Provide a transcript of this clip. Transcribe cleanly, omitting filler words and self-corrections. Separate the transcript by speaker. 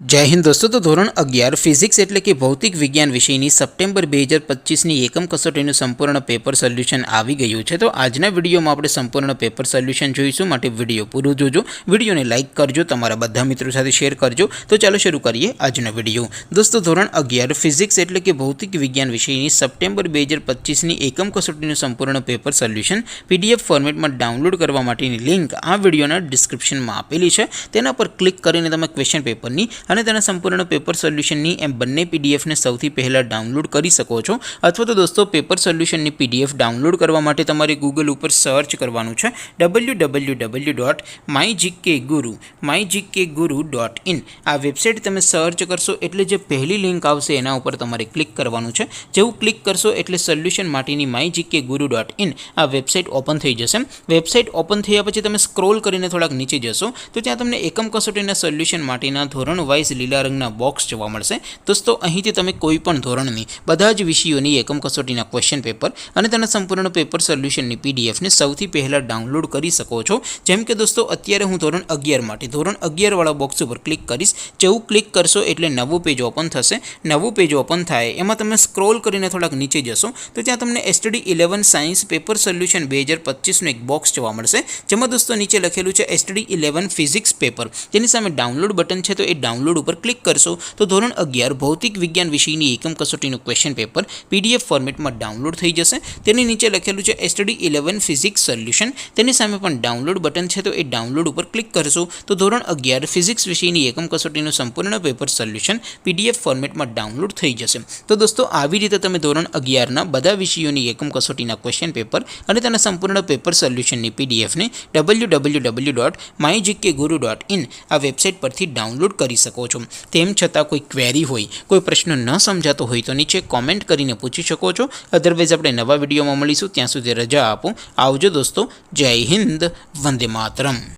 Speaker 1: જય હિન્દ દોસ્તો। તો ધોરણ 11 ફિઝિક્સ એટલે કે ભૌતિક વિજ્ઞાન વિષયની સપ્ટેમ્બર 2025ની એકમ કસોટીનું સંપૂર્ણ પેપર સોલ્યુશન આવી ગયું છે। તો આજના વિડીયોમાં આપણે સંપૂર્ણ પેપર સોલ્યુશન જોઈશું, માટે વિડીયો પૂરો જોજો, વિડીયોને લાઇક કરજો, તમારા બધા મિત્રો સાથે શેર કરજો। તો ચાલો શરૂ કરીએ આજનો વિડીયો। દોસ્તો ધોરણ 11 ફિઝિક્સ એટલે કે ભૌતિક વિજ્ઞાન વિષયની સપ્ટેમ્બર 2025ની એકમ કસોટીનું સંપૂર્ણ પેપર સોલ્યુશન પીડીએફ ફોર્મેટમાં ડાઉનલોડ કરવા માટેની લિંક આ વિડીયોના ડિસ્ક્રિપ્શનમાં આપેલી છે। તેના પર ક્લિક કરીને તમે ક્વેશ્ચન પેપરની અને તેના સંપૂર્ણ પેપર સોલ્યુશનની એમ બંને પીડીએફને સૌથી પહેલાં ડાઉનલોડ કરી શકો છો। અથવા તો દોસ્તો પેપર સોલ્યુશનની પીડીએફ ડાઉનલોડ કરવા માટે તમારે ગૂગલ ઉપર સર્ચ કરવાનું છે www.mygkguru.in। આ વેબસાઇટ તમે સર્ચ કરશો એટલે જે પહેલી લિંક આવશે એના ઉપર તમારે ક્લિક કરવાનું છે। જેવું ક્લિક કરશો એટલે સોલ્યુશન માટેની mygkguru.in આ વેબસાઇટ ઓપન થઈ જશે। વેબસાઇટ ઓપન થયા પછી તમે સ્ક્રોલ કરીને થોડાક નીચે જશો તો ત્યાં તમને એકમ કસોટીના સોલ્યુશન માટેના ધોરણ વાઇઝ લીલા રંગના બોક્સ જોવા મળશે। દોસ્તો અહીંથી તમે કોઈ પણ ધોરણની બધા જ વિષયોની એકમ કસોટીના ક્વેશ્ચન પેપર અને તેના સંપૂર્ણ પેપર સોલ્યુશનની પીડીએફને સૌથી પહેલાં ડાઉનલોડ કરી શકો છો। જેમ કે દોસ્તો અત્યારે હું ધોરણ 11 માટે ધોરણ 11 વાળા બોક્સ ઉપર ક્લિક કરીશ। જેવું ક્લિક કરશો એટલે નવું પેજ ઓપન થશે। નવું પેજ ઓપન થાય એમાં તમે સ્ક્રોલ કરીને થોડાક નીચે જશો તો ત્યાં તમને STD 11 સાયન્સ પેપર સોલ્યુશન 2025નું એક બોક્સ જોવા મળશે, જેમાં દોસ્તો નીચે લખેલું છે STD 11 ફિઝિક્સ પેપર। તેની સામે ડાઉનલોડ બટન છે, તો એ ડાઉનલોડ ઉપર ક્લિક કરશો તો ધોરણ 11 ભૌતિક વિજ્ઞાન વિષયની એકમ કસોટીનું ક્વેશ્ચન પેપર પીડીએફ ફોર્મેટમાં ડાઉનલોડ થઈ જશે। તેની નીચે લખેલું છે STD 11 ફિઝિક્સ સોલ્યુશન, તેની સામે પણ ડાઉનલોડ બટન છે, તો એ ડાઉનલોડ ઉપર ક્લિક કરશો તો ધોરણ 11 ફિઝિક્સ વિષયની એકમ કસોટીનું સંપૂર્ણ પેપર સોલ્યુશન પીડીએફ ફોર્મેટમાં ડાઉનલોડ થઈ જશે। તો દોસ્તો આવી રીતે તમે ધોરણ 11ના બધા વિષયોની એકમ કસોટીના ક્વેશ્ચન પેપર અને તેના સંપૂર્ણ પેપર સોલ્યુશનની પીડીએફને www.mygkguru.in આ વેબસાઇટ પરથી ડાઉનલોડ કરી શકો છો। તેમ છતાં કોઈ ક્વેરી હોય, કોઈ પ્રશ્ન ન સમજાતો હોય તો નીચે કોમેન્ટ કરીને પૂછી શકો છો। અધરવાઇઝ આપણે નવા વિડીયોમાં મળીશું, ત્યાં સુધી રજા આપો। આવજો દોસ્તો, જય હિન્દ, વંદે માતરમ।